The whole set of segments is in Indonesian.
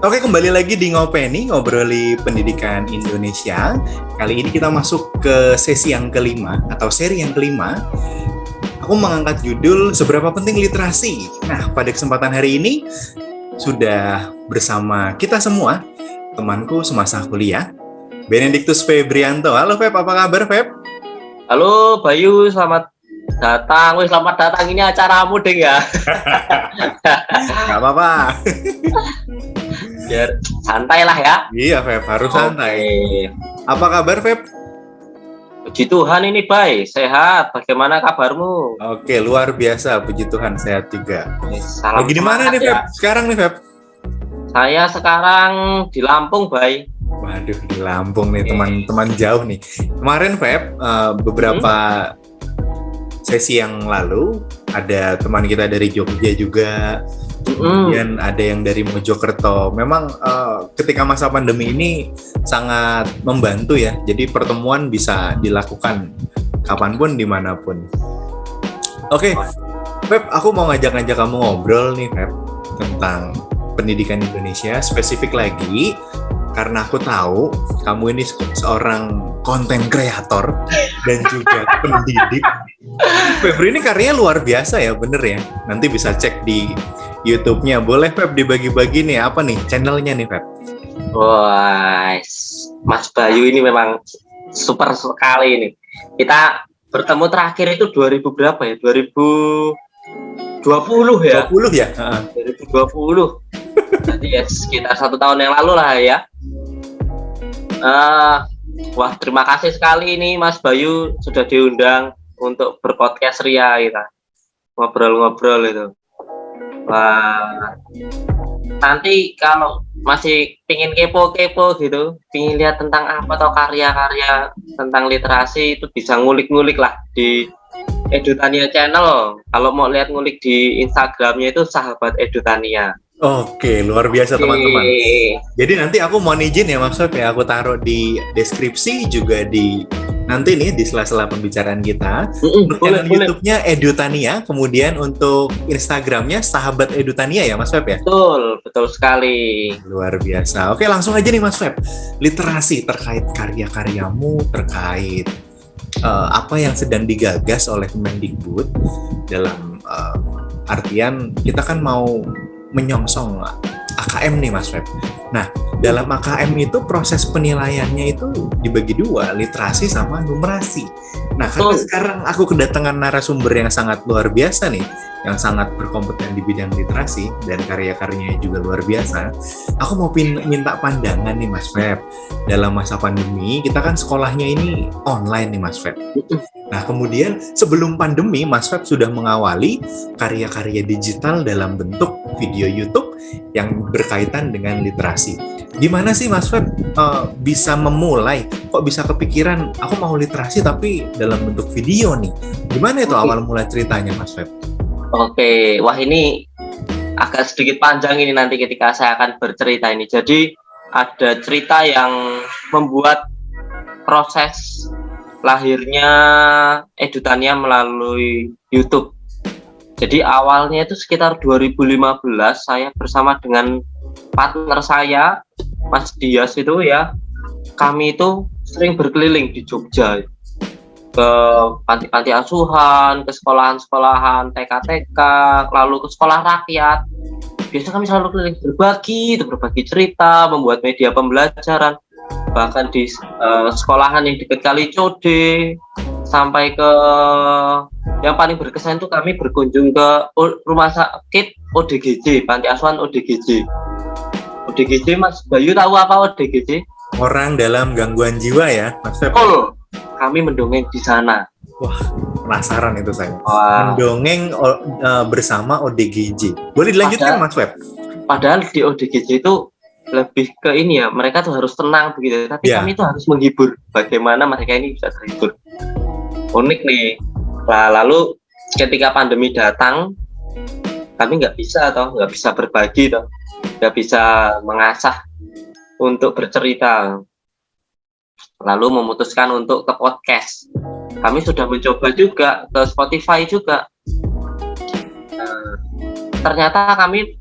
Oke, kembali lagi di Ngopeni, ngobroli pendidikan Indonesia. Kali ini kita masuk ke sesi yang kelima, atau seri yang kelima. Aku mengangkat judul Seberapa Penting Literasi. Nah, pada kesempatan hari ini, sudah bersama kita semua, temanku semasa kuliah, Benedictus Febrianto. Halo Feb, apa kabar Feb? Halo Bayu, selamat datang. Selamat datang, ini acaramu deh ya. Gak apa-apa. Biar santai lah ya. Iya Feb, harus santai. Apa kabar Feb? Puji Tuhan ini Bay, sehat. Bagaimana kabarmu? Oke, luar biasa. Puji Tuhan, sehat juga. Salam Lagi di mana nih Feb? Ya. Sekarang nih Feb? Saya sekarang di Lampung, Bay. Waduh, di Lampung nih, teman-teman jauh nih. Kemarin Feb, beberapa sesi yang lalu ada teman kita dari Jogja juga. Kemudian ada yang dari Mojokerto. Memang ketika masa pandemi ini sangat membantu ya. Jadi pertemuan bisa dilakukan kapanpun, dimanapun. Oke, Feb, aku mau ngajak-ngajak kamu ngobrol nih, Feb, tentang pendidikan Indonesia. Spesifik lagi, karena aku tahu kamu ini seorang konten kreator dan juga pendidik. Febri ini karyanya luar biasa ya, bener ya. Nanti bisa cek di YouTube-nya. Boleh Feb dibagi-bagi nih, apa nih channelnya nih Feb? Wah, Mas Bayu ini memang super sekali ini. Kita bertemu terakhir itu 2000 berapa ya? 2020 ya? 20 ya? 2020. Jadi ya sekitar 1 tahun yang lalu lah ya. Wah, terima kasih sekali ini Mas Bayu sudah diundang untuk berpodcast Ria kita. Ngobrol-ngobrol itu. Wah, nanti kalau masih pingin kepo-kepo gitu, pingin lihat tentang apa atau karya-karya tentang literasi, itu bisa ngulik-ngulik lah di Edutania Channel. Kalau mau lihat ngulik di Instagramnya itu Sahabat Edutania. Oke, luar biasa teman-teman. Jadi nanti aku mohon izin ya Mas Feb ya, aku taruh di deskripsi juga di nanti nih di sela-sela pembicaraan kita. Untuk channel YouTube-nya Edutania, kemudian untuk Instagram-nya Sahabat Edutania ya Mas Feb ya? Betul sekali. Luar biasa. Oke, langsung aja nih Mas Feb. Literasi terkait karya-karyamu, terkait apa yang sedang digagas oleh Kemendikbud dalam artian kita kan mau menyongsong AKM nih Mas Feb. Nah, dalam AKM itu proses penilaiannya itu dibagi dua, literasi sama numerasi. Nah, karena sekarang aku kedatangan narasumber yang sangat luar biasa nih, yang sangat berkompeten di bidang literasi dan karya-karyanya juga luar biasa. Aku mau minta pandangan nih Mas Feb. Dalam masa pandemi, kita kan sekolahnya ini online nih Mas Feb. Nah, kemudian sebelum pandemi, Mas Feb sudah mengawali karya-karya digital dalam bentuk video YouTube yang berkaitan dengan literasi. Gimana sih Mas Feb bisa memulai, kok bisa kepikiran aku mau literasi tapi dalam bentuk video nih? Gimana itu awal mulai ceritanya Mas Feb? Oke, wah ini agak sedikit panjang ini nanti ketika saya akan bercerita ini. Jadi ada cerita yang membuat proses lahirnya Edutania melalui YouTube. Jadi awalnya itu sekitar 2015 saya bersama dengan partner saya, Mas Dias itu ya, kami itu sering berkeliling di Jogja, ke panti-panti asuhan, ke sekolahan-sekolahan, TK-TK, lalu ke sekolah rakyat. Biasanya kami selalu keliling berbagi cerita, membuat media pembelajaran. Bahkan di sekolahan yang dekat Kalicode, sampai ke yang paling berkesan itu kami berkunjung ke rumah sakit ODGJ, panti asuhan ODGJ. ODGJ Mas Bayu tahu apa ODGJ? Orang dalam gangguan jiwa ya, Mas Feb. Kami mendongeng di sana. Wah, penasaran itu saya. Mendongeng bersama ODGJ. Boleh dilanjutkan Mas Feb? Padahal di ODGJ itu lebih ke ini ya, mereka tuh harus tenang begitu, tapi kami tuh harus menghibur. Bagaimana mereka ini bisa terhibur? Unik nih. Lalu ketika pandemi datang, kami nggak bisa berbagi nggak bisa mengasah untuk bercerita. Lalu memutuskan untuk ke podcast. Kami sudah mencoba juga ke Spotify juga. Ternyata kami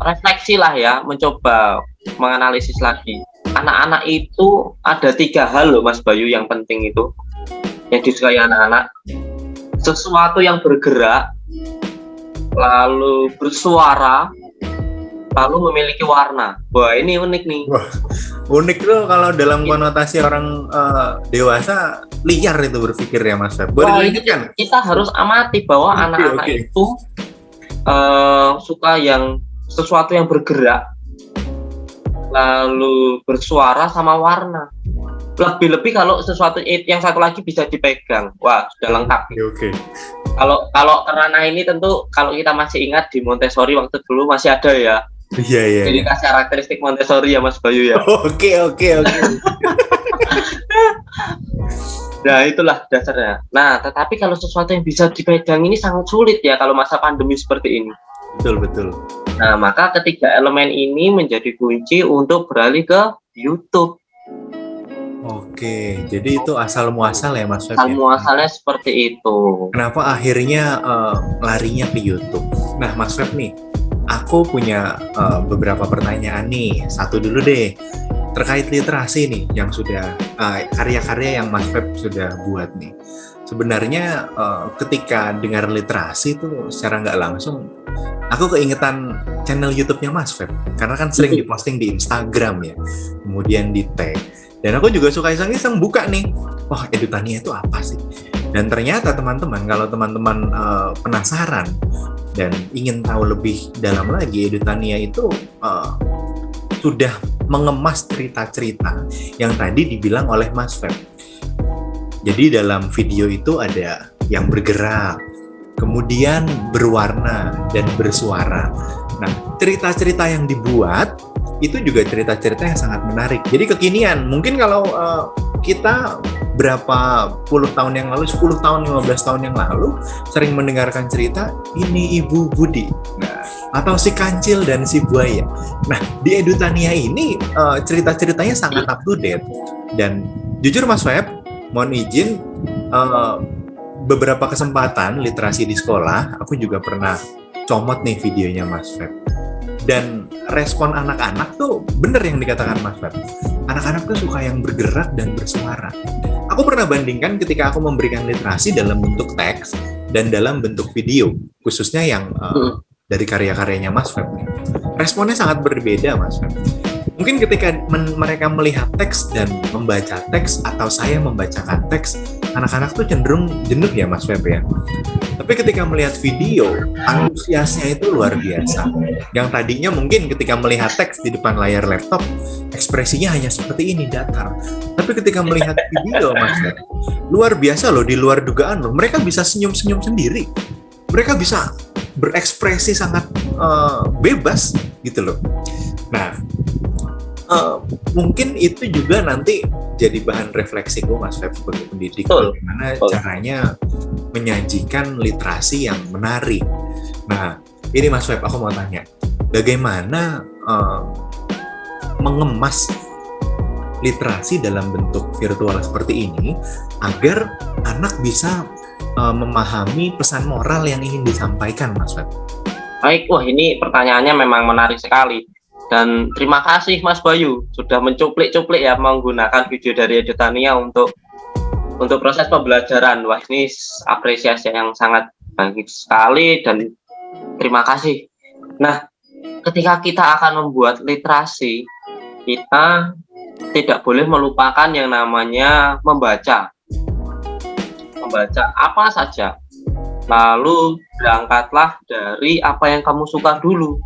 refleksi lah ya, mencoba menganalisis lagi. Anak-anak itu ada 3 hal loh Mas Bayu yang penting itu, yang disukai anak-anak. Sesuatu yang bergerak, lalu bersuara, lalu memiliki warna. Wah, ini unik nih. Wah, unik tuh kalau dalam konotasi orang dewasa liar itu berpikir ya Mas Feb. Boleh Wah, dilanjutkan? kita harus amati bahwa anak-anak itu suka yang sesuatu yang bergerak, lalu bersuara sama warna. Lebih-lebih kalau sesuatu yang satu lagi bisa dipegang. Wah, sudah lengkap. Oke. Kalau kerana ini tentu kalau kita masih ingat di Montessori waktu dulu masih ada ya. Iya. Jadi karakteristik Montessori ya Mas Bayu ya. Oke. Nah, itulah dasarnya. Nah, tetapi kalau sesuatu yang bisa dipegang ini sangat sulit ya kalau masa pandemi seperti ini. Betul. Nah, maka ketiga elemen ini menjadi kunci untuk beralih ke YouTube. Oke, jadi itu asal muasal ya Mas Feb. Asal muasalnya seperti itu. Kenapa akhirnya larinya ke YouTube? Nah Mas Feb nih, aku punya beberapa pertanyaan nih. Satu dulu deh, terkait literasi nih, yang sudah karya-karya yang Mas Feb sudah buat nih. Sebenarnya ketika dengar literasi itu secara nggak langsung, aku keingetan channel YouTube-nya Mas Feb, karena kan sering diposting di Instagram ya, kemudian di tag. Dan aku juga suka iseng-iseng buka nih, wah Edutania itu apa sih? Dan ternyata teman-teman, kalau teman-teman penasaran dan ingin tahu lebih dalam lagi, Edutania itu sudah mengemas cerita-cerita yang tadi dibilang oleh Mas Feb. Jadi dalam video itu ada yang bergerak, kemudian berwarna dan bersuara. Nah, cerita-cerita yang dibuat itu juga cerita-cerita yang sangat menarik. Jadi kekinian, mungkin kalau kita berapa puluh tahun yang lalu, 10 tahun, 15 tahun yang lalu sering mendengarkan cerita ini Ibu Budi, nah, atau si kancil dan si buaya. Nah, di Edutania ini cerita-ceritanya sangat up to date. Dan jujur Mas Feb, mohon izin, beberapa kesempatan literasi di sekolah, aku juga pernah comot nih videonya Mas Feb. Dan respon anak-anak tuh bener yang dikatakan Mas Feb. Anak-anak tuh suka yang bergerak dan bersuara. Aku pernah bandingkan ketika aku memberikan literasi dalam bentuk teks dan dalam bentuk video, khususnya yang dari karya-karyanya Mas Feb. Responnya sangat berbeda Mas Feb. Mungkin ketika mereka melihat teks dan membaca teks, atau saya membacakan teks, anak-anak tuh cenderung jenuh ya Mas Feb ya. Tapi ketika melihat video, antusiasnya itu luar biasa. Yang tadinya mungkin ketika melihat teks di depan layar laptop, ekspresinya hanya seperti ini, datar. Tapi ketika melihat video Mas Feb, luar biasa loh, di luar dugaan loh. Mereka bisa senyum-senyum sendiri. Mereka bisa berekspresi sangat bebas gitu loh. Nah, mungkin itu juga nanti jadi bahan refleksiku Mas Feb sebagai pendidik, bagaimana caranya menyajikan literasi yang menarik. Nah, ini Mas Feb, aku mau tanya, bagaimana mengemas literasi dalam bentuk virtual seperti ini agar anak bisa memahami pesan moral yang ingin disampaikan Mas Feb? Baik, wah ini pertanyaannya memang menarik sekali. Dan terima kasih Mas Bayu sudah mencuplik-cuplik ya menggunakan video dari Edutania untuk proses pembelajaran. Wah, ini apresiasi yang sangat baik sekali dan terima kasih. Nah, ketika kita akan membuat literasi, kita tidak boleh melupakan yang namanya membaca. Membaca apa saja. Lalu berangkatlah dari apa yang kamu suka dulu.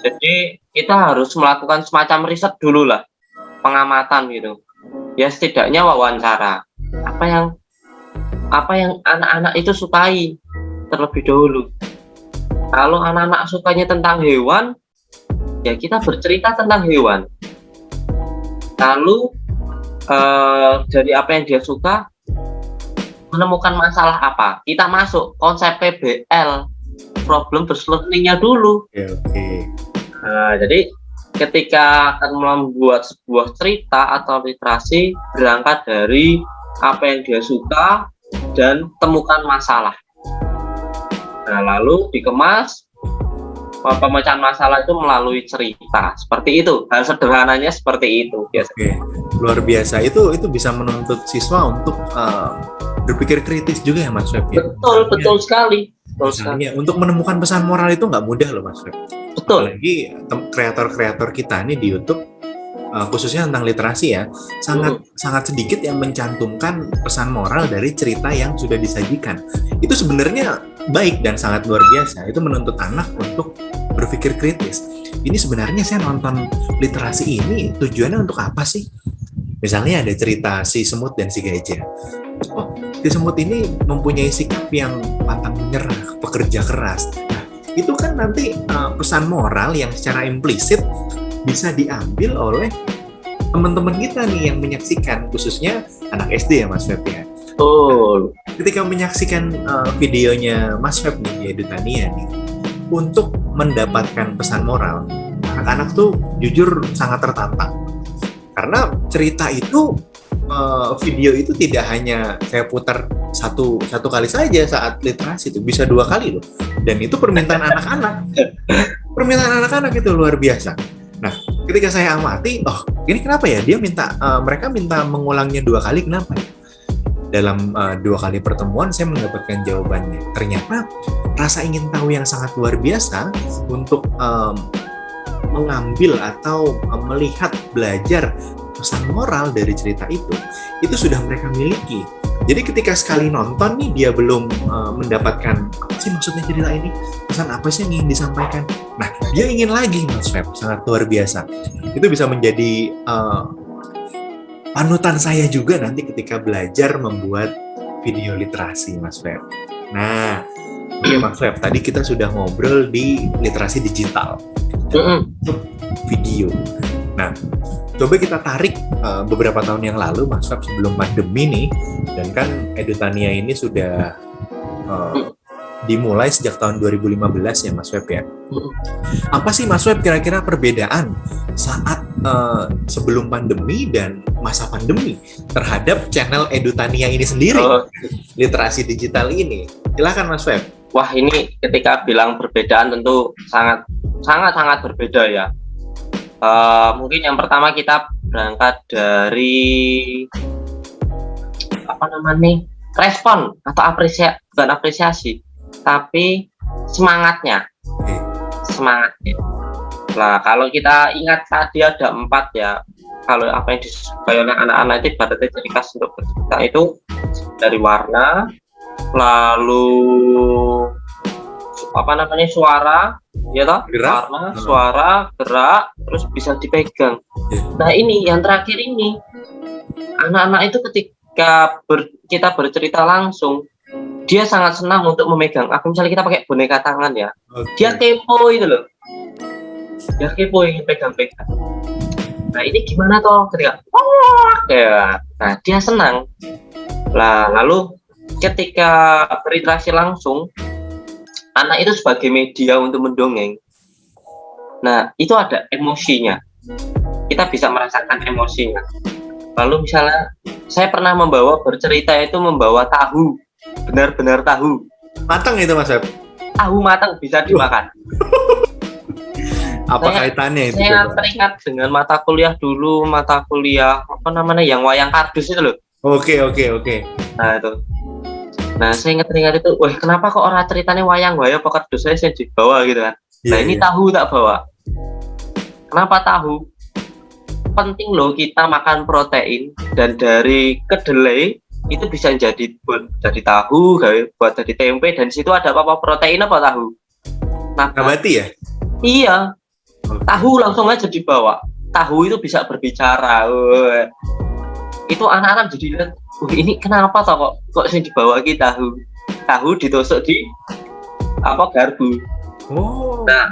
Jadi kita harus melakukan semacam riset dulu lah, pengamatan gitu. Ya setidaknya wawancara. Apa yang anak-anak itu sukai terlebih dahulu. Kalau anak-anak sukanya tentang hewan, ya kita bercerita tentang hewan. Lalu dari apa yang dia suka, menemukan masalah apa. Kita masuk konsep PBL, problem based learning-nya dulu. Oke. Nah, jadi ketika akan membuat sebuah cerita atau literasi, berangkat dari apa yang dia suka dan temukan masalah. Nah, lalu dikemas pemecahan masalah itu melalui cerita. Seperti itu. Hal sederhananya seperti itu biasanya. Oke, luar biasa. Itu bisa menuntut siswa untuk berpikir kritis juga ya Mas Web ya. Betul sekali. Betul sekali. Misalnya untuk menemukan pesan moral itu nggak mudah loh Mas Web. Betul. Apalagi kreator-kreator kita nih di YouTube, khususnya tentang literasi ya, sangat sedikit yang mencantumkan pesan moral dari cerita yang sudah disajikan. Itu sebenarnya baik dan sangat luar biasa. Itu menuntut anak untuk berpikir kritis. Ini sebenarnya saya nonton literasi ini tujuannya untuk apa sih? Misalnya ada cerita si semut dan si gajah. Oh, si semut ini mempunyai sikap yang pantang menyerah, pekerja keras. Nah, itu kan nanti pesan moral yang secara implisit bisa diambil oleh teman-teman kita nih yang menyaksikan, khususnya anak SD ya Mas Feb ya. Betul. Ketika menyaksikan videonya Mas Feb nih di Edutania nih, untuk mendapatkan pesan moral, anak-anak tuh jujur sangat tertantang. Karena cerita itu, video itu tidak hanya saya putar satu kali saja saat literasi, itu bisa 2 kali loh. Dan itu permintaan anak-anak. Permintaan anak-anak itu luar biasa. Nah, ketika saya amati, oh ini kenapa ya dia mereka minta mengulangnya 2 kali, kenapa ya? Dalam 2 kali pertemuan saya mendapatkan jawabannya. Ternyata rasa ingin tahu yang sangat luar biasa untuk mengambil atau melihat, belajar pesan moral dari cerita itu sudah mereka miliki. Jadi ketika sekali nonton nih dia belum mendapatkan apa sih maksudnya cerita ini, pesan apa sih yang ingin disampaikan. Nah, dia ingin lagi Mas Feb, sangat luar biasa. Itu bisa menjadi panutan saya juga nanti ketika belajar membuat video literasi Mas Feb. Nah, oke Mas Feb, tadi kita sudah ngobrol di literasi digital, video. Nah, coba kita tarik beberapa tahun yang lalu Mas Feb, sebelum pandemi nih, dan kan Edutania ini sudah dimulai sejak tahun 2015 ya Mas Feb ya. Apa sih Mas Feb kira-kira perbedaan saat sebelum pandemi dan masa pandemi terhadap channel Edutania ini sendiri, literasi digital ini? Silakan Mas Feb. Wah, ini ketika bilang perbedaan tentu sangat berbeda ya. Mungkin yang pertama kita berangkat dari respon atau bukan apresiasi, tapi semangatnya. Nah, kalau kita ingat tadi ada 4 ya, kalau apa yang disukai oleh anak-anak itu berarti ciri khas untuk bercerita itu dari warna, lalu suara, ya toh, warna, suara, gerak, terus bisa dipegang. Nah, ini yang terakhir ini, anak-anak itu ketika kita bercerita langsung, dia sangat senang untuk memegang. Misalnya kita pakai boneka tangan ya, dia kepo itu loh, dia kepo ingin pegang-pegang. Nah, ini gimana toh ketika nah dia senang. Lalu ketika berinteraksi langsung, anak itu sebagai media untuk mendongeng. Nah, itu ada emosinya. Kita bisa merasakan emosinya. Lalu misalnya saya pernah bercerita itu membawa tahu, benar-benar tahu. Matang itu Mas Feb? Tahu matang bisa dimakan. Apa kaitannya itu? Saya teringat dengan mata kuliah yang wayang kardus itu loh. Oke. Nah, itu. Nah, saya ingat itu, wah kenapa kok orang ceritanya wayang kardus saya dibawa gitu kan. Nah, ini tahu tak bawa. Kenapa tahu? Penting loh kita makan protein, dan dari kedelai itu bisa buat jadi tahu, buat jadi tempe, dan situ ada apa protein apa tahu. Nah, nabati ya? Iya. Tahu langsung aja dibawa. Tahu itu bisa berbicara. Itu anak-anak jadi lihat, ini kenapa toh kok sih dibawa kita tahu ditusuk di garpu. Nah,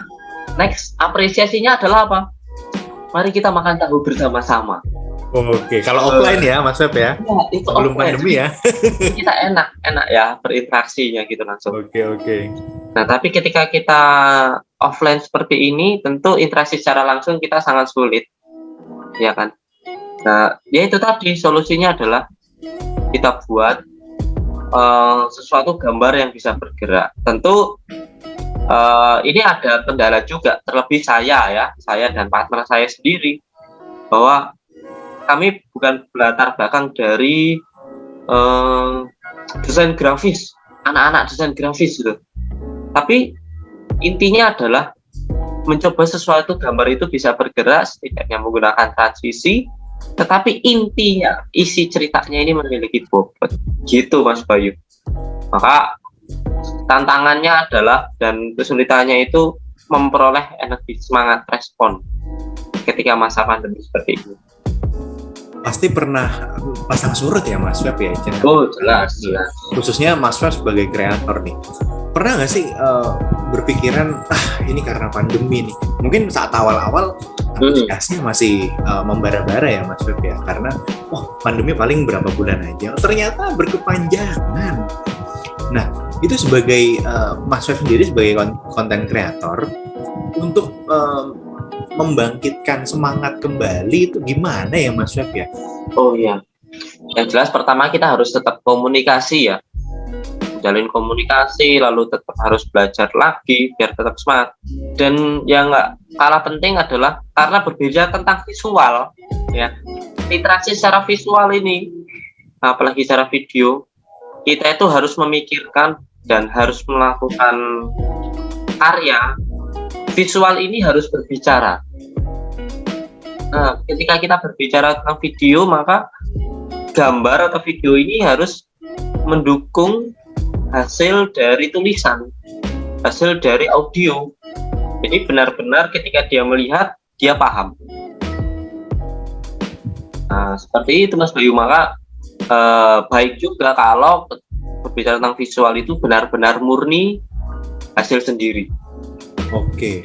next apresiasinya adalah apa? Mari kita makan tahu bersama-sama. Oke, kalau offline ya Mas Feb ya? Ya, itu belum pandemi ya. Kita enak ya berinteraksinya gitu langsung. Oke. Nah, tapi ketika kita offline seperti ini, tentu interaksi secara langsung kita sangat sulit, ya kan? Nah, ya itu tadi solusinya adalah kita buat sesuatu gambar yang bisa bergerak. Tentu ini ada kendala juga, terlebih saya dan partner saya sendiri, bahwa kami bukan berlatar belakang dari desain grafis, anak-anak desain grafis gitu. Tapi intinya adalah mencoba sesuatu gambar itu bisa bergerak, setidaknya menggunakan transisi, tetapi intinya, isi ceritanya ini memiliki bobot. Gitu Mas Bayu. Maka tantangannya adalah dan kesulitannya itu memperoleh energi, semangat, respon ketika masa pandemi seperti ini. Pasti pernah pasang surut ya Mas Web ya channel? Oh jelas. Khususnya Mas Web sebagai kreator nih, pernah nggak sih berpikiran ini karena pandemi nih? Mungkin saat awal-awal antusiasnya masih membara-bara ya Mas Web ya, karena pandemi paling berapa bulan aja, ternyata berkepanjangan. Nah itu sebagai Mas Web sendiri sebagai konten kreator, untuk membangkitkan semangat kembali itu gimana ya Mas Web ya? Oh iya, yang jelas pertama kita harus tetap komunikasi ya, jalin komunikasi, lalu tetap harus belajar lagi biar tetap semangat. Dan yang nggak kalah penting adalah karena berbicara tentang visual ya, literasi secara visual ini, apalagi secara video, kita itu harus memikirkan dan harus melakukan karya visual ini harus berbicara. Nah, ketika kita berbicara tentang video, maka gambar atau video ini harus mendukung hasil dari tulisan, hasil dari audio. Jadi benar-benar ketika dia melihat, dia paham. Nah, seperti itu Mas Bayu. Maka baik juga kalau berbicara tentang visual itu benar-benar murni hasil sendiri. Oke.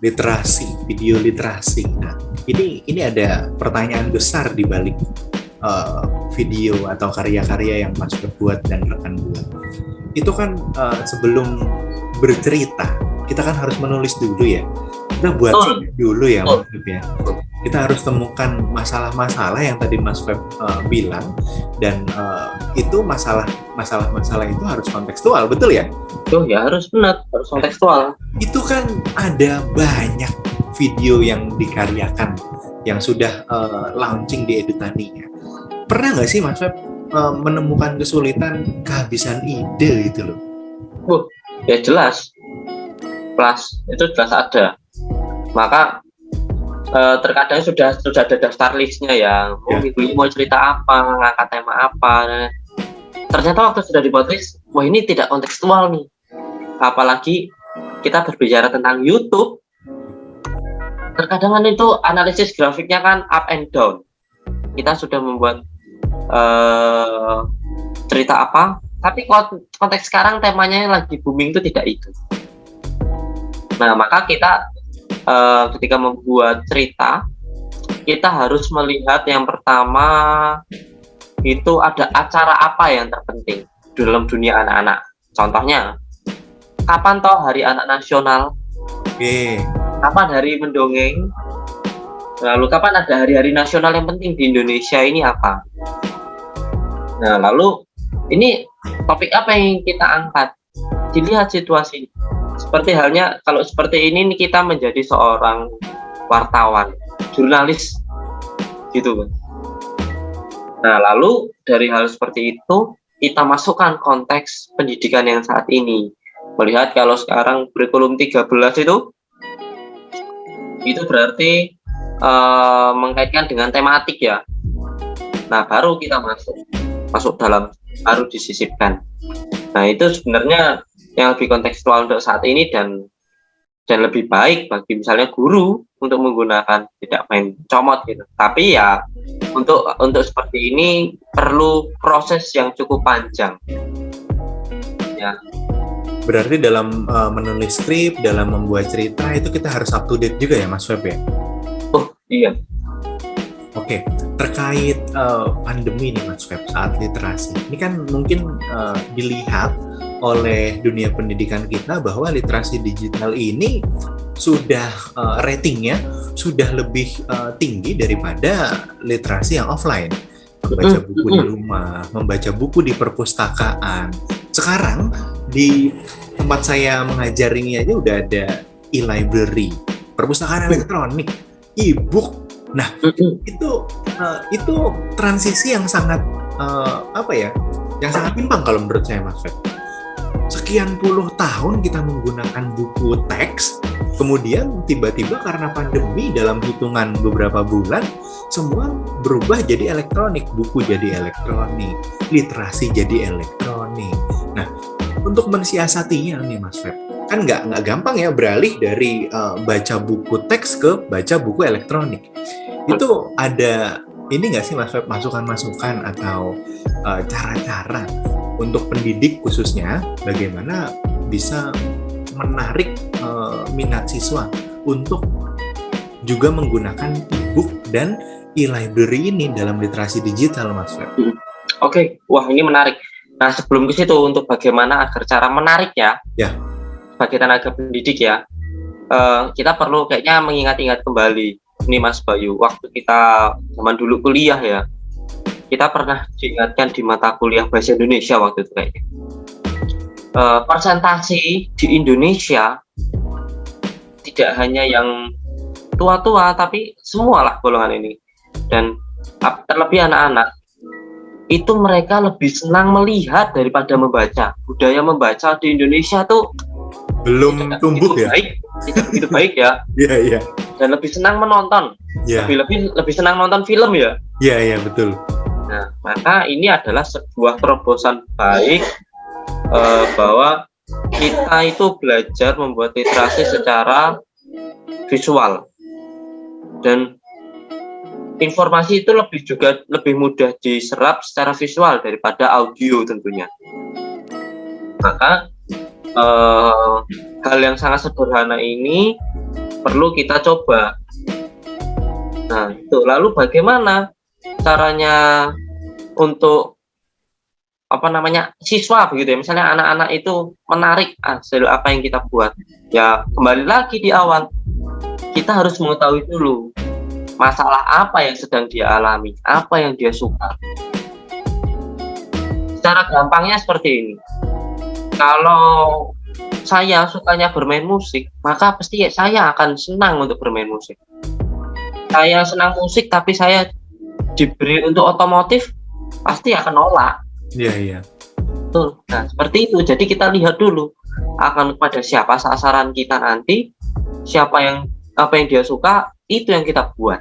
Literasi, video literasi. Nah, ini ada pertanyaan besar di balik video atau karya-karya yang Mas buat dan rekan buat. Itu kan sebelum bercerita, kita kan harus menulis dulu ya. Kita buat dulu ya Mas Web ya. Kita harus temukan masalah-masalah yang tadi Mas Web bilang, dan itu masalah-masalah itu harus kontekstual, betul ya? Oh ya, harus benar, harus kontekstual. Itu kan ada banyak video yang dikaryakan yang sudah launching di Edutani. Pernah nggak sih Mas Web menemukan kesulitan kehabisan ide gitu loh? Ya jelas, itu jelas ada. Maka terkadang sudah ada daftar listnya ya. Minggu ini mau cerita apa, ngangkat tema apa. Ternyata waktu sudah dibuat list, ini tidak kontekstual nih. Apalagi kita berbicara tentang YouTube, terkadang kan itu analisis grafiknya kan up and down. Kita sudah membuat cerita apa, tapi konteks sekarang temanya yang lagi booming itu tidak itu. Nah, maka kita ketika membuat cerita, kita harus melihat yang pertama itu ada acara apa yang terpenting dalam dunia anak-anak. Contohnya, kapan toh Hari Anak Nasional? Kapan Hari Mendongeng? Lalu kapan ada hari-hari nasional yang penting di Indonesia ini apa? Nah, lalu ini topik apa yang kita angkat? Dilihat situasi. Seperti halnya kalau seperti ini kita menjadi seorang wartawan, jurnalis gitu. Nah, lalu dari hal seperti itu kita masukkan konteks pendidikan yang saat ini. Melihat kalau sekarang kurikulum 13 itu berarti mengkaitkan dengan tematik ya. Nah, baru kita masuk dalam, baru disisipkan. Nah, itu sebenarnya yang lebih kontekstual untuk saat ini dan lebih baik bagi misalnya guru untuk menggunakan, tidak main comot gitu. Tapi ya untuk seperti ini perlu proses yang cukup panjang. Ya. Berarti dalam menulis skrip, dalam membuat cerita itu kita harus up to date juga ya Mas Web ya? Oh iya. Oke, terkait pandemi nih Mas Web saat literasi. Ini kan mungkin dilihat oleh dunia pendidikan kita bahwa literasi digital ini sudah ratingnya sudah lebih tinggi daripada literasi yang offline. Membaca buku di rumah, membaca buku di perpustakaan. Sekarang di tempat saya mengajar ini aja udah ada e-library, perpustakaan elektronik, e-book. Nah, itu transisi yang sangat apa ya? Yang sangat timpang kalau menurut saya, Mas Feb. Sekian puluh tahun kita menggunakan buku teks, kemudian tiba-tiba karena pandemi dalam hitungan beberapa bulan semua berubah jadi elektronik, buku jadi elektronik, literasi jadi elektronik. Nah, untuk mensiasatinya nih Mas Feb, kan nggak gampang ya beralih dari baca buku teks ke baca buku elektronik. Itu ada ini nggak sih Mas Feb, masukan-masukan atau cara-cara untuk pendidik khususnya bagaimana bisa menarik minat siswa untuk juga menggunakan e-book dan e-library ini dalam literasi digital, Mas Feb? Oke, wah ini menarik. Nah sebelum ke situ, untuk bagaimana agar cara menarik ya, sebagai tenaga pendidik ya, kita perlu kayaknya mengingat-ingat kembali ini Mas Bayu, waktu kita zaman dulu kuliah ya, kita pernah diingatkan di mata kuliah bahasa Indonesia waktu itu kayaknya. Presentasi di Indonesia tidak hanya yang tua-tua, tapi semualah golongan ini. Dan terlebih anak-anak, itu mereka lebih senang melihat daripada membaca. Budaya membaca di Indonesia tuh belum tumbuh ya? Tidak begitu baik ya. Iya. Dan lebih senang menonton. Lebih senang nonton film ya. Iya, betul. Nah, maka ini adalah sebuah terobosan baik bahwa kita itu belajar membuat literasi secara visual, dan informasi itu lebih mudah diserap secara visual daripada audio tentunya. Maka hal yang sangat sederhana ini perlu kita coba. Nah, itu lalu bagaimana caranya untuk siswa begitu ya, misalnya anak-anak itu menarik hasil apa yang kita buat ya. Kembali lagi di awal, kita harus mengetahui dulu masalah apa yang sedang dia alami, apa yang dia suka. Secara gampangnya seperti ini, kalau saya sukanya bermain musik, maka pasti saya akan senang untuk bermain musik. Saya senang musik tapi saya diberi untuk otomotif, pasti akan nolak. Iya. Betul. Nah, seperti itu. Jadi kita lihat dulu akan kepada siapa sasaran kita nanti, apa yang dia suka, itu yang kita buat.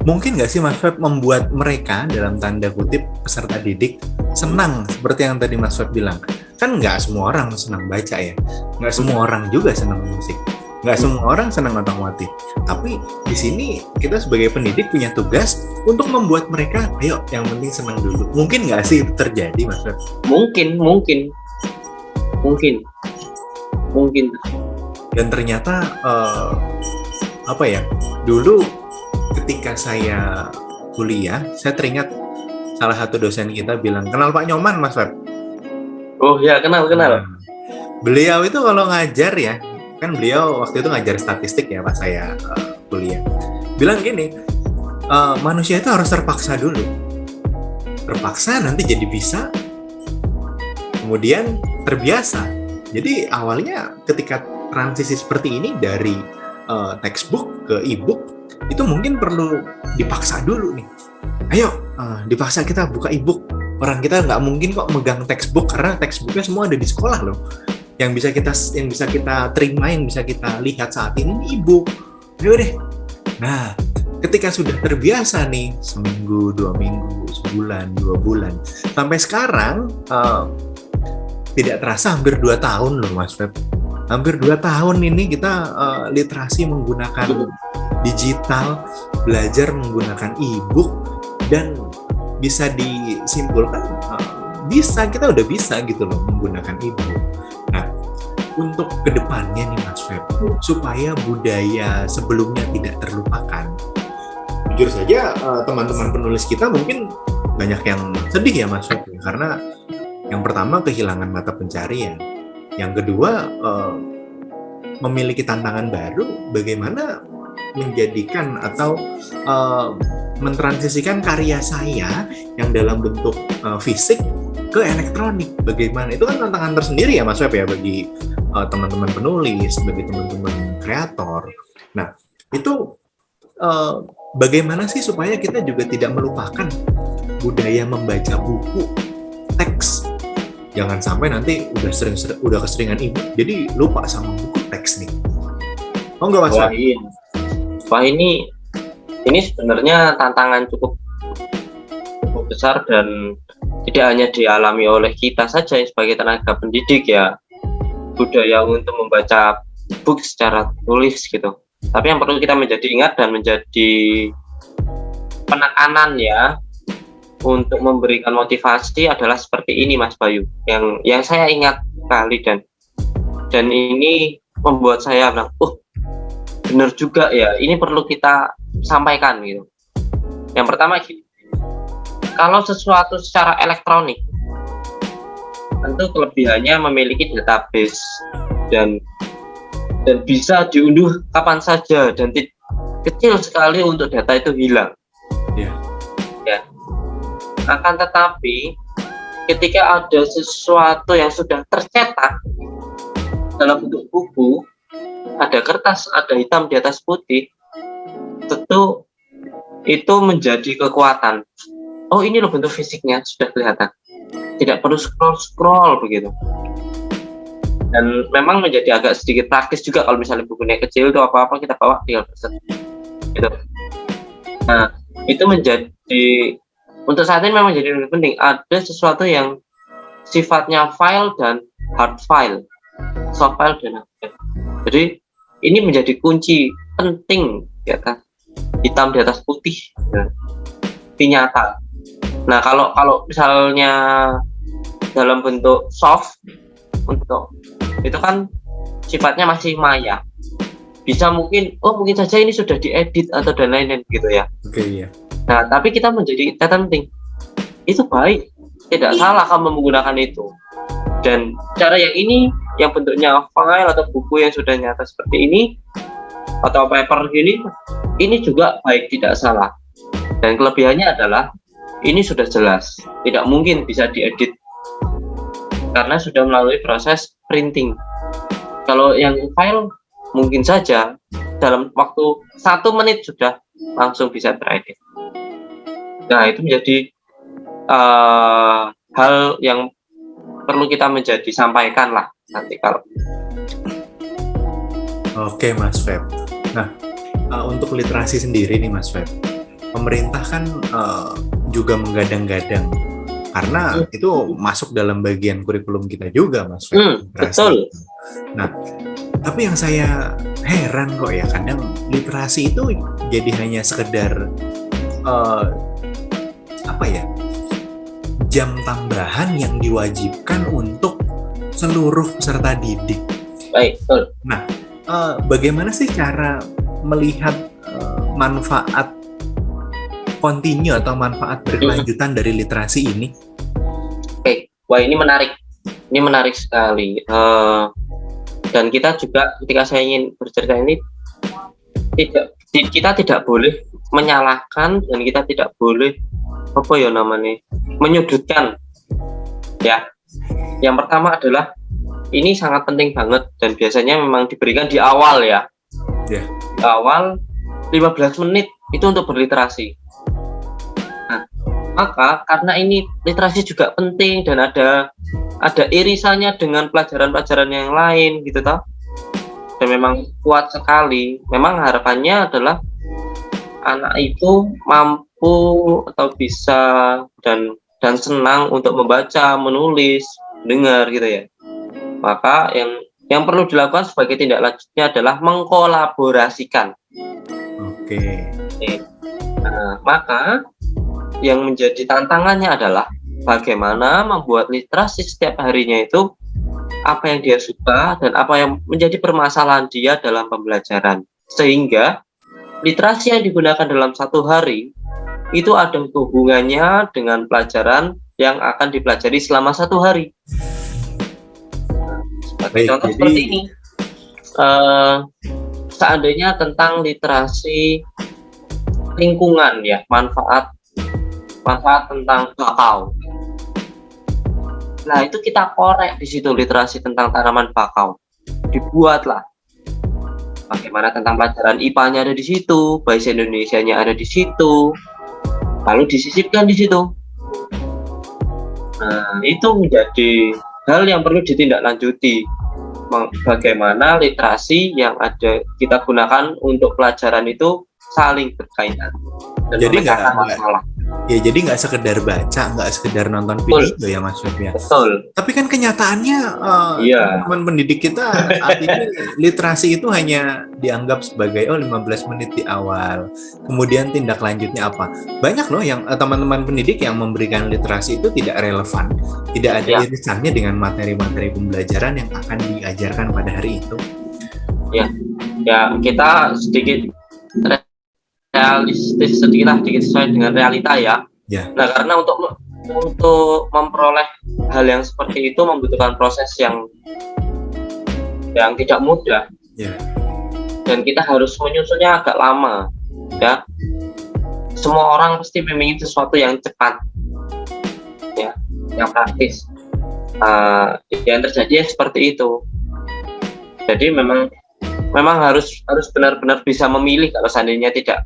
Mungkin nggak sih Mas Feb membuat mereka dalam tanda kutip peserta didik senang seperti yang tadi Mas Feb bilang. Kan nggak semua orang senang baca ya, nggak semua orang juga senang musik, nggak semua orang senang otomotif. Tapi di sini kita sebagai pendidik punya tugas untuk membuat mereka, ayo yang penting senang dulu. Mungkin nggak sih itu terjadi, Mas Feb? Mungkin. Dan ternyata dulu ketika saya kuliah, saya teringat salah satu dosen kita bilang, kenal Pak Nyoman, Mas Feb? Oh ya, kenal. Beliau itu kalau ngajar ya, kan beliau waktu itu ngajar statistik ya pas saya kuliah. Bilang gini, manusia itu harus terpaksa dulu. Terpaksa nanti jadi bisa, kemudian terbiasa. Jadi awalnya ketika transisi seperti ini dari textbook ke e-book, itu mungkin perlu dipaksa dulu nih. Ayo, dipaksa kita buka e-book. Orang kita nggak mungkin kok megang textbook, karena textbooknya semua ada di sekolah loh. Yang bisa kita terima, yang bisa kita lihat saat ini e-book. Ayo deh. Nah, ketika sudah terbiasa nih, seminggu, 2 minggu, sebulan, 2 bulan, sampai sekarang tidak terasa hampir 2 tahun loh Mas Feb. Hampir 2 tahun ini kita literasi menggunakan digital, belajar menggunakan e-book, dan bisa disimpulkan kita udah bisa gitu loh menggunakan e-book. Nah, untuk kedepannya nih Mas Feb, supaya budaya sebelumnya tidak terlupakan, jujur saja teman-teman penulis kita mungkin banyak yang sedih ya Mas Feb, karena yang pertama kehilangan mata pencarian, yang kedua memiliki tantangan baru bagaimana menjadikan atau mentransisikan karya saya yang dalam bentuk fisik ke elektronik. Bagaimana? Itu kan tantangan tersendiri ya Mas Web ya bagi teman-teman penulis, bagi teman-teman kreator. Nah, itu bagaimana sih supaya kita juga tidak melupakan budaya membaca buku teks? Jangan sampai nanti udah keseringan ibu, jadi lupa sama buku teks nih. Oh enggak Mas Wah, Web? iya. Wah, ini sebenarnya tantangan cukup besar dan tidak hanya dialami oleh kita saja sebagai tenaga pendidik ya, budaya untuk membaca buku secara tulis gitu. Tapi yang perlu kita menjadi ingat dan menjadi penekanan ya untuk memberikan motivasi adalah seperti ini Mas Bayu, yang saya ingat sekali dan ini membuat saya bilang, benar juga ya, ini perlu kita sampaikan gitu. Yang pertama gini, kalau sesuatu secara elektronik tentu kelebihannya memiliki database dan bisa diunduh kapan saja dan kecil sekali untuk data itu hilang. Ya. Ya. Akan tetapi ketika ada sesuatu yang sudah tercetak dalam bentuk buku, ada kertas, ada hitam di atas putih, tentu itu menjadi kekuatan. Oh, ini loh bentuk fisiknya sudah kelihatan. Tidak perlu scroll begitu. Dan memang menjadi agak sedikit praktis juga kalau misalnya bukunya kecil itu apa-apa kita bawa tinggal pesan. Gitu. Nah, itu menjadi untuk saat ini memang jadi lebih penting. Ada sesuatu yang sifatnya file dan hard file, soft file dan hard file. Jadi ini menjadi kunci penting ya kan, hitam di atas putih, ya. Nyata. Nah kalau misalnya dalam bentuk soft untuk itu kan sifatnya masih maya. Bisa mungkin saja ini sudah diedit atau dan lain-lain gitu ya. Oke, iya. Nah, tapi kita menjadi catatan penting. Itu baik, tidak salah kamu menggunakan itu. Dan cara yang ini, yang bentuknya file atau buku yang sudah nyata seperti ini, atau paper gini, ini juga baik, tidak salah. Dan kelebihannya adalah, ini sudah jelas, tidak mungkin bisa diedit. Karena sudah melalui proses printing. Kalau yang file, mungkin saja dalam waktu 1 menit sudah langsung bisa teredit. Nah, itu menjadi hal yang perlu kita sampaikan lah nanti kalau. Oke Mas Feb. Nah, untuk literasi sendiri nih Mas Feb, pemerintah kan juga menggadang-gadang karena itu masuk dalam bagian kurikulum kita juga Mas Feb. Betul. Nah, tapi yang saya heran kok ya, kadang literasi itu jadi hanya sekedar jam tambahan yang diwajibkan untuk seluruh peserta didik. Baik, betul. Nah, bagaimana sih cara melihat manfaat kontinu atau manfaat berkelanjutan dari literasi ini? Oke, wah ini menarik sekali. Dan kita juga ketika saya ingin bercerita ini kita tidak boleh menyalahkan dan kita tidak boleh menyudutkan ya. Yang pertama adalah ini sangat penting banget dan biasanya memang diberikan di awal ya. Di awal 15 menit itu untuk berliterasi. Nah, maka karena ini literasi juga penting dan ada irisannya dengan pelajaran-pelajaran yang lain gitu toh. Dan memang kuat sekali. Memang harapannya adalah anak itu mampu atau bisa dan senang untuk membaca, menulis, dengar gitu ya. Maka yang perlu dilakukan sebagai tindak lanjutnya adalah mengkolaborasikan. Oke. Nah, maka yang menjadi tantangannya adalah bagaimana membuat literasi setiap harinya itu apa yang dia suka dan apa yang menjadi permasalahan dia dalam pembelajaran, sehingga literasi yang digunakan dalam 1 hari itu ada hubungannya dengan pelajaran yang akan dipelajari selama 1 hari. Sebagai contoh seperti ini, seandainya tentang literasi lingkungan ya, manfaat tentang kakao. Nah, itu kita korek di situ literasi tentang tanaman bakau. Dibuatlah bagaimana tentang pelajaran IPA-nya ada di situ, bahasa Indonesianya ada di situ, lalu disisipkan di situ. Nah, itu menjadi hal yang perlu ditindaklanjuti. Bagaimana literasi yang ada kita gunakan untuk pelajaran itu saling berkaitan dan Jadi memecahkan masalah. Ya jadi nggak sekedar baca, nggak sekedar nonton Betul. video ya Mas Web ya. Betul. Tapi kan kenyataannya Iya. teman pendidik kita saat ini literasi itu hanya dianggap sebagai 15 menit di awal. Kemudian tindak lanjutnya apa? Banyak loh yang teman-teman pendidik yang memberikan literasi itu tidak relevan, tidak ada Ya. irisannya dengan materi-materi pembelajaran yang akan diajarkan pada hari itu. Ya, kita sedikit realistis sedikit sesuai dengan realita ya. Ya. Nah, karena untuk memperoleh hal yang seperti itu membutuhkan proses yang tidak mudah. Ya. Dan kita harus menyusunnya agak lama, ya. Semua orang pasti memiliki sesuatu yang cepat, ya, yang praktis. Yang terjadi seperti itu. Jadi memang harus benar-benar bisa memilih. Kalau seandainya tidak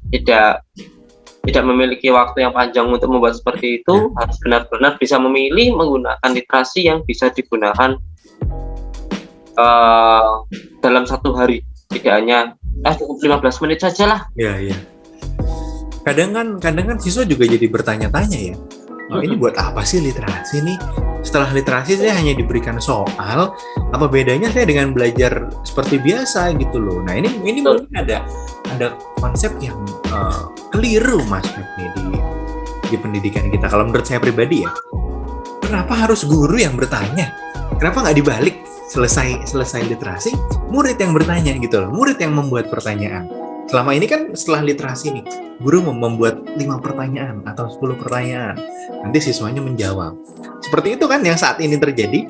memiliki waktu yang panjang untuk membuat seperti itu, harus benar-benar bisa memilih menggunakan literasi yang bisa digunakan dalam satu hari, tidak hanya cukup 15 menit saja lah. Iya. Kadang kan siswa juga jadi bertanya-tanya ya. Ini buat apa sih literasi nih? Setelah literasi saya hanya diberikan soal, apa bedanya saya dengan belajar seperti biasa gitu loh. Nah ini mungkin ada konsep yang keliru Mas nih di pendidikan kita. Kalau menurut saya pribadi ya, kenapa harus guru yang bertanya? Kenapa nggak dibalik? Selesai literasi, murid yang bertanya gitu loh. Murid yang membuat pertanyaan. Selama ini kan setelah literasi nih, guru membuat 5 pertanyaan atau 10 pertanyaan. Nanti siswanya menjawab. Seperti itu kan yang saat ini terjadi.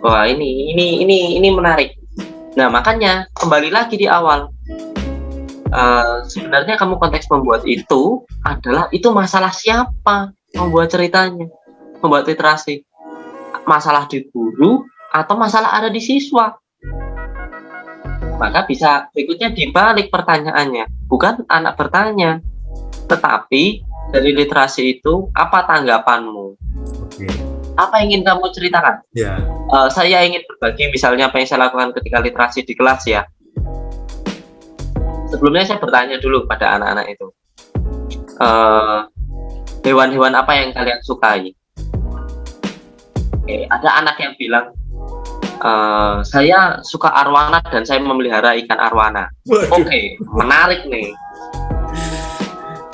Wah, ini menarik. Nah, makanya kembali lagi di awal. Sebenarnya kamu konteks membuat itu adalah itu masalah siapa membuat ceritanya, membuat literasi. Masalah di guru atau masalah ada di siswa. Maka bisa berikutnya dibalik pertanyaannya, bukan anak bertanya, tetapi dari literasi itu apa tanggapanmu? Oke. Apa yang ingin kamu ceritakan? Ya. Saya ingin berbagi misalnya apa yang saya lakukan ketika literasi di kelas ya. Sebelumnya saya bertanya dulu pada anak-anak itu, hewan-hewan apa yang kalian sukai? Oke, ada anak yang bilang, saya suka arwana dan saya memelihara ikan arwana. Oke, menarik nih.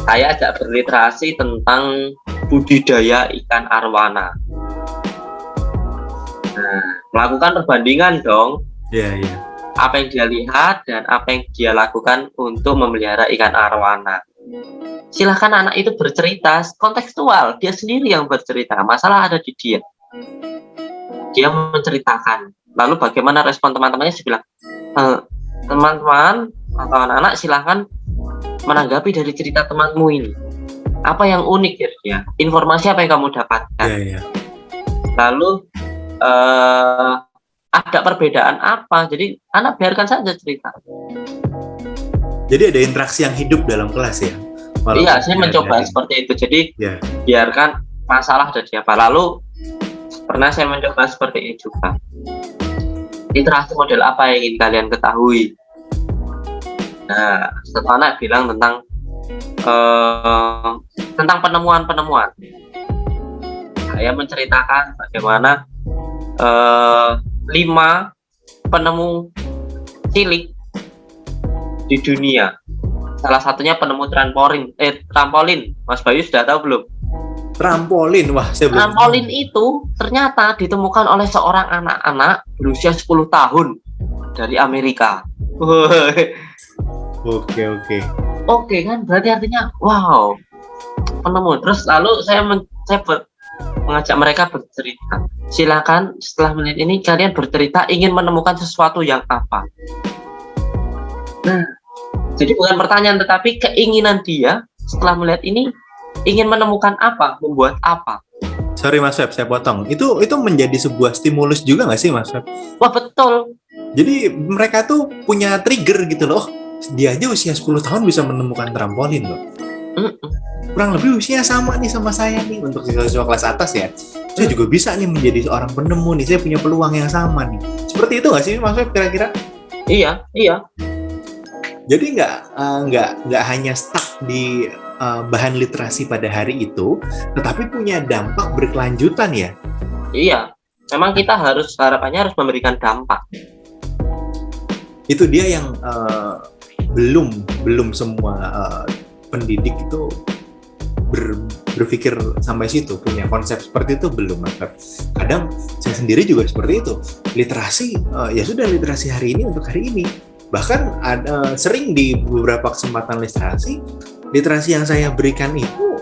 Saya ajak berliterasi tentang budidaya ikan arwana. Nah, melakukan perbandingan dong. Iya. Apa yang dia lihat dan apa yang dia lakukan untuk memelihara ikan arwana. Silahkan anak itu bercerita kontekstual, dia sendiri yang bercerita, masalah ada di dia. Dia menceritakan. Lalu bagaimana respon teman-temannya? Saya bilang, teman-teman atau anak-anak silahkan menanggapi dari cerita temanmu ini. Apa yang unik ya dia? Informasi apa yang kamu dapatkan? Iya. Lalu ada perbedaan apa? Jadi anak biarkan saja cerita. Jadi ada interaksi yang hidup dalam kelas ya? Iya, saya mencoba seperti itu. Jadi biarkan masalah ada di apa. Lalu pernah saya mencoba seperti ini juga. Literasi model apa yang ingin kalian ketahui? Nah, satu anak bilang tentang penemuan-penemuan. Saya menceritakan bagaimana 5 penemu cilik di dunia. Salah satunya penemu trampolin. Mas Bayu sudah tahu belum? Trampolin, wah saya belum. Trampolin itu ternyata ditemukan oleh seorang anak-anak berusia 10 tahun dari Amerika. Oke. Oke kan, berarti artinya wow, penemu. Terus lalu saya mengajak mereka bercerita. Silakan setelah menit ini kalian bercerita ingin menemukan sesuatu yang apa. Nah, jadi bukan pertanyaan tetapi keinginan dia setelah melihat ini ingin menemukan apa, membuat apa. Sorry Mas Web, saya potong. Itu menjadi sebuah stimulus juga nggak sih Mas Web? Wah betul. Jadi mereka tuh punya trigger gitu loh. Oh, dia aja usia 10 tahun bisa menemukan trampolin loh. Kurang lebih usia sama nih sama saya nih untuk siswa kelas atas ya. Saya juga bisa nih menjadi seorang penemu nih. Saya punya peluang yang sama nih. Seperti itu nggak sih Mas Web kira-kira? Iya. Jadi nggak hanya stuck di bahan literasi pada hari itu, tetapi punya dampak berkelanjutan ya. Iya. Memang kita harapannya harus memberikan dampak. Itu dia yang belum semua pendidik itu berpikir sampai situ, punya konsep seperti itu belum. Kadang saya sendiri juga seperti itu. Literasi ya sudah, literasi hari ini untuk hari ini. Bahkan sering di beberapa kesempatan literasi yang saya berikan itu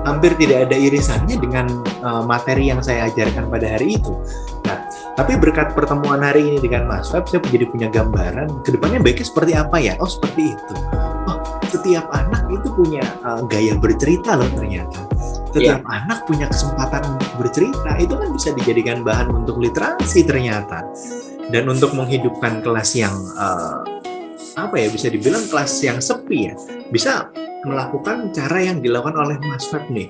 hampir tidak ada irisannya dengan materi yang saya ajarkan pada hari itu. Nah, tapi berkat pertemuan hari ini dengan Mas Web, saya jadi punya gambaran kedepannya baiknya seperti apa ya. Oh seperti itu. Oh, setiap anak itu punya gaya bercerita loh ternyata. Setiap anak punya kesempatan untuk bercerita, itu kan bisa dijadikan bahan untuk literasi ternyata. Dan untuk menghidupkan kelas yang bisa dibilang kelas yang sepi ya, bisa melakukan cara yang dilakukan oleh Mas Feb nih.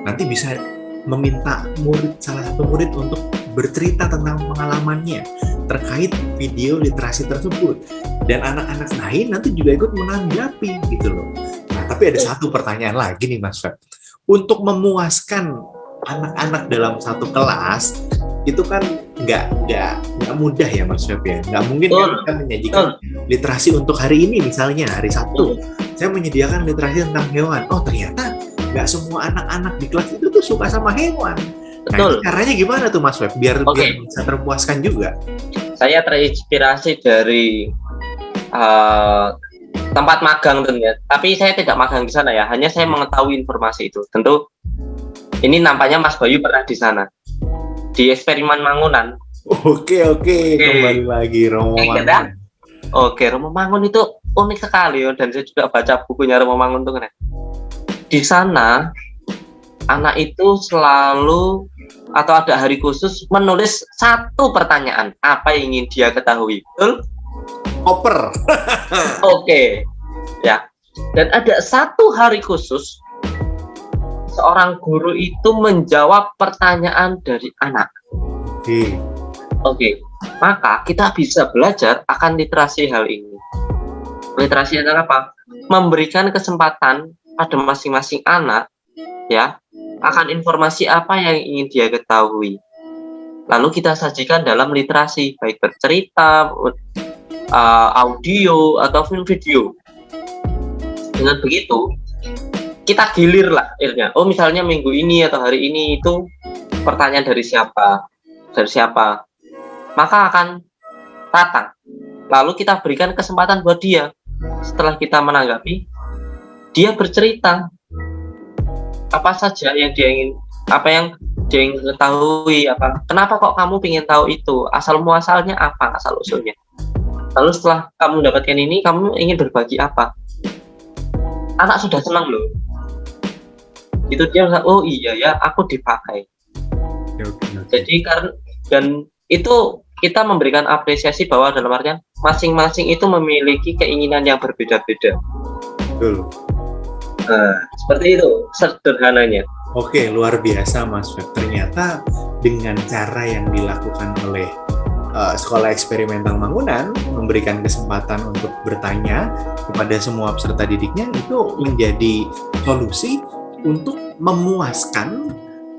Nanti bisa meminta salah satu murid untuk bercerita tentang pengalamannya terkait video literasi tersebut, dan anak-anak lain nanti juga ikut menanggapi gitu loh. Nah, tapi ada satu pertanyaan lagi nih Mas Feb. Untuk memuaskan anak-anak dalam satu kelas itu kan nggak mudah ya Mas Feb ya. Nggak mungkin kan kita menyajikan literasi untuk hari ini, misalnya hari Sabtu saya menyediakan literasi tentang hewan. Oh ternyata nggak semua anak-anak di kelas itu tuh suka sama hewan. Betul. Nah, caranya gimana tuh Mas Web biar bisa terpuaskan juga? Saya terinspirasi dari tempat magang tentunya. Tapi saya tidak magang di sana ya, hanya saya mengetahui informasi itu. Tentu ini nampaknya Mas Bayu pernah di sana. Di eksperimen Mangunan. Oke. Kembali lagi Romo Mangun. Romo Mangun itu unik sekali dan saya juga baca bukunya Romo Mangun tuh kan. Di sana anak itu selalu atau ada hari khusus menulis satu pertanyaan apa yang ingin dia ketahui. Betul? Oper. Oke. Ya. Dan ada satu hari khusus seorang guru itu menjawab pertanyaan dari anak. Oke. Maka kita bisa belajar akan literasi hal ini. Literasi adalah apa? Memberikan kesempatan pada masing-masing anak ya akan informasi apa yang ingin dia ketahui. Lalu kita sajikan dalam literasi, baik bercerita, audio ataupun video. Dengan begitu kita gilir lah akhirnya. Oh misalnya minggu ini atau hari ini itu pertanyaan dari siapa, maka akan datang. Lalu kita berikan kesempatan buat dia. Setelah kita menanggapi, dia bercerita apa saja yang dia ingin, apa yang dia ingin ketahui, kenapa kok kamu ingin tahu itu, asal muasalnya apa, asal usulnya. Lalu setelah kamu mendapatkan ini, kamu ingin berbagi apa? Anak sudah senang loh. Itu dia, oh iya ya, aku dipakai. Jadi dan itu kita memberikan apresiasi bahwa dalam artian masing-masing itu memiliki keinginan yang berbeda-beda. Betul. Seperti itu sederhananya. Oke, luar biasa Mas Feb. Ternyata dengan cara yang dilakukan oleh Sekolah Eksperimental Mangunan, memberikan kesempatan untuk bertanya kepada semua peserta didiknya, itu menjadi solusi untuk memuaskan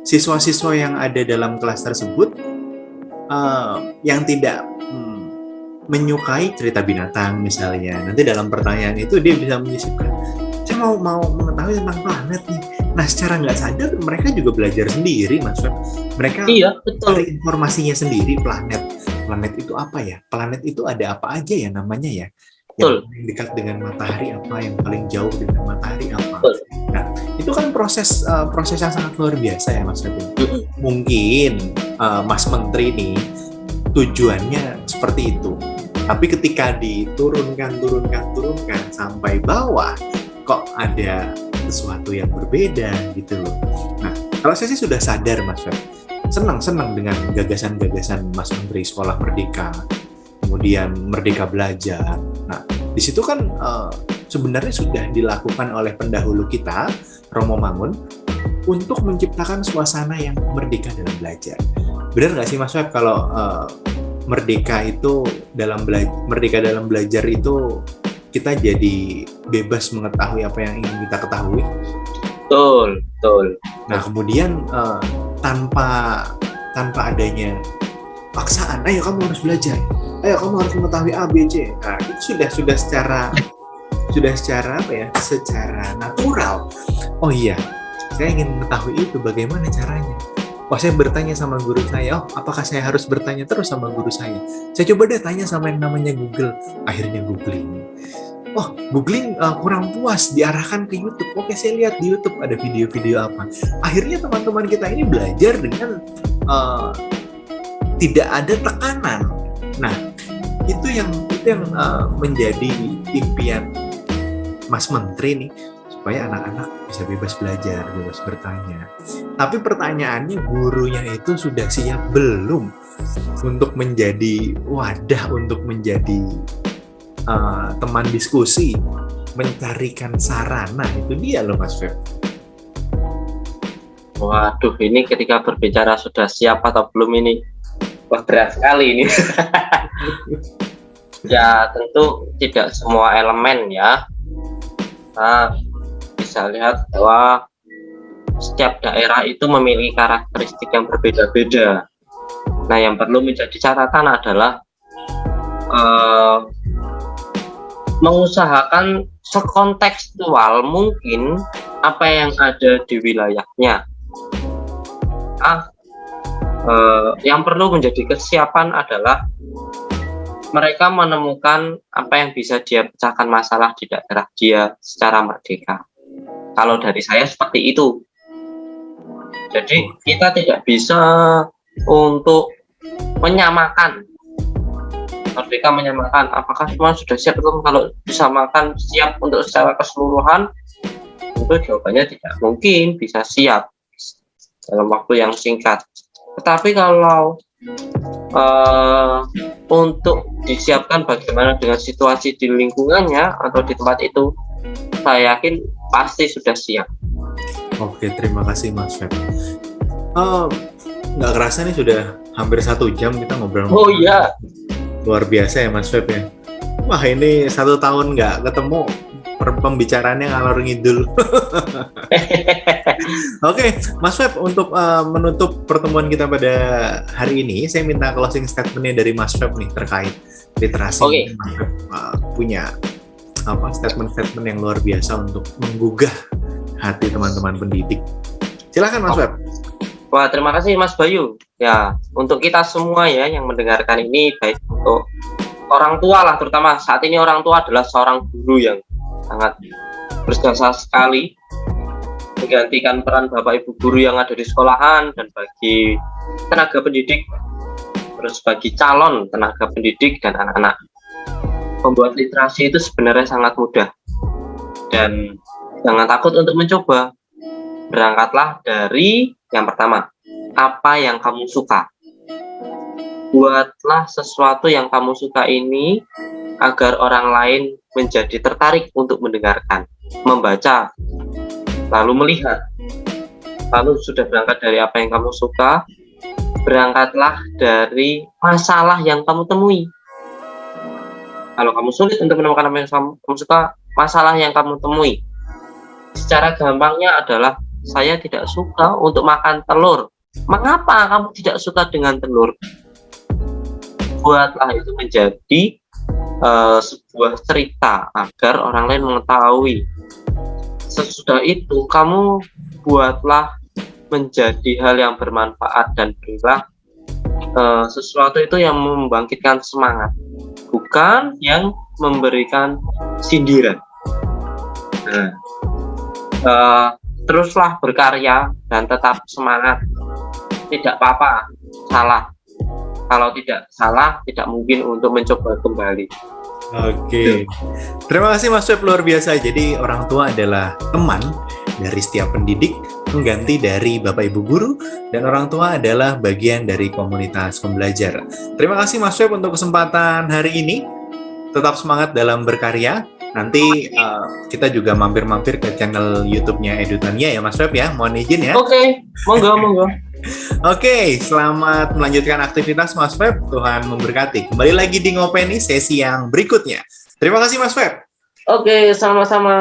siswa-siswa yang ada dalam kelas tersebut yang tidak menyukai cerita binatang misalnya. Nanti dalam pertanyaan itu dia bisa menyisipkan, saya mau mengetahui tentang planet nih. Nah secara nggak sadar mereka juga belajar sendiri Mas Feb. Mereka cari informasinya sendiri. Planet itu apa ya? Planet itu ada apa aja ya namanya ya? Yang paling dekat dengan matahari apa? Yang paling jauh dengan matahari apa? Nah itu kan proses yang sangat luar biasa ya Mas Feb. Mungkin Mas Menteri nih tujuannya seperti itu. Tapi ketika diturunkan sampai bawah, kok ada sesuatu yang berbeda gitu loh. Nah, Kalau saya sih sudah sadar Mas Feb, senang dengan gagasan-gagasan Mas Menteri Sekolah Merdeka, kemudian Merdeka Belajar. Nah, di situ kan sebenarnya sudah dilakukan oleh pendahulu kita, Romo Mangun, untuk menciptakan suasana yang merdeka dalam belajar. Benar nggak sih Mas Feb kalau merdeka dalam belajar itu kita jadi bebas mengetahui apa yang ingin kita ketahui? Betul. Nah, kemudian tanpa adanya paksaan, ayo kamu harus belajar, ayo kamu harus mengetahui A, B, C. Nah, itu sudah secara apa ya? Secara natural. Oh iya, saya ingin mengetahui itu, bagaimana caranya? Oh, saya bertanya sama guru saya. Oh, apakah saya harus bertanya terus sama guru saya? Saya coba deh tanya sama yang namanya Google. Akhirnya googling. Oh, googling kurang puas, diarahkan ke YouTube. Oke, saya lihat di YouTube ada video-video apa. Akhirnya teman-teman kita ini belajar dengan tidak ada tekanan. Nah, itu yang menjadi impian Mas Menteri nih, supaya anak-anak bisa bebas belajar, bebas bertanya. Tapi pertanyaannya, gurunya itu sudah siap belum untuk menjadi wadah, untuk menjadi teman diskusi, mencarikan sarana. Itu dia loh Mas Feb. Waduh, ini ketika berbicara sudah siap atau belum ini, wah berat sekali ini. Ya tentu tidak semua elemen ya. Nah, bisa lihat bahwa setiap daerah itu memiliki karakteristik yang berbeda-beda. Nah, yang perlu menjadi catatan adalah mengusahakan sekontekstual mungkin apa yang ada di wilayahnya. Yang perlu menjadi kesiapan adalah mereka menemukan apa yang bisa dia pecahkan masalah di daerah dia secara merdeka. Kalau dari saya seperti itu. Jadi kita tidak bisa untuk menyamakan, merdeka menyamakan apakah semua sudah siap belum. Kalau disamakan siap untuk secara keseluruhan, itu jawabannya tidak mungkin bisa siap dalam waktu yang singkat. Tetapi kalau untuk disiapkan bagaimana dengan situasi di lingkungannya atau di tempat itu, saya yakin pasti sudah siap. Oke, terima kasih Mas Feb. Nggak kerasa nih sudah hampir 1 jam kita ngobrol. Oh iya, luar biasa ya Mas Feb ya. Wah, ini 1 tahun nggak ketemu, pembicaraannya ngalor ngidul. Oke, Mas Feb, untuk menutup pertemuan kita pada hari ini, saya minta closing statement-nya dari Mas Feb nih terkait literasi. Oke. Mas Feb punya statement-statement yang luar biasa untuk menggugah hati teman-teman pendidik. Silakan Mas Feb. Wah, terima kasih Mas Bayu. Ya, untuk kita semua ya yang mendengarkan ini, baik untuk orang tua lah, terutama saat ini orang tua adalah seorang guru yang sangat berjasa sekali menggantikan peran Bapak Ibu guru yang ada di sekolahan, dan bagi tenaga pendidik, terus bagi calon tenaga pendidik dan anak-anak. Membuat literasi itu sebenarnya sangat mudah, dan jangan takut untuk mencoba. Berangkatlah dari yang pertama, apa yang kamu suka. Buatlah sesuatu yang kamu suka ini agar orang lain menjadi tertarik untuk mendengarkan, membaca, lalu melihat. Lalu sudah berangkat dari apa yang kamu suka, berangkatlah dari masalah yang kamu temui. Kalau kamu sulit untuk menemukan apa yang kamu suka, masalah yang kamu temui. Secara gampangnya adalah, saya tidak suka untuk makan telur. Mengapa kamu tidak suka dengan telur? Buatlah itu menjadi sebuah cerita agar orang lain mengetahui. Sesudah itu kamu buatlah menjadi hal yang bermanfaat, dan berilah sesuatu itu yang membangkitkan semangat, bukan yang memberikan sindiran. Teruslah berkarya dan tetap semangat. Tidak apa-apa salah. Kalau tidak salah, tidak mungkin untuk mencoba kembali. Oke. Terima kasih Mas Feb, luar biasa. Jadi orang tua adalah teman dari setiap pendidik, pengganti dari Bapak Ibu guru, dan orang tua adalah bagian dari komunitas pembelajar. Terima kasih Mas Feb untuk kesempatan hari ini. Tetap semangat dalam berkarya. Nanti kita juga mampir-mampir ke channel YouTube-nya Edutania ya Mas Feb ya. Mohon izin ya. Oke, monggo. Oke, selamat melanjutkan aktivitas Mas Feb. Tuhan memberkati. Kembali lagi di Ngopeni sesi yang berikutnya. Terima kasih Mas Feb. Oke, sama-sama.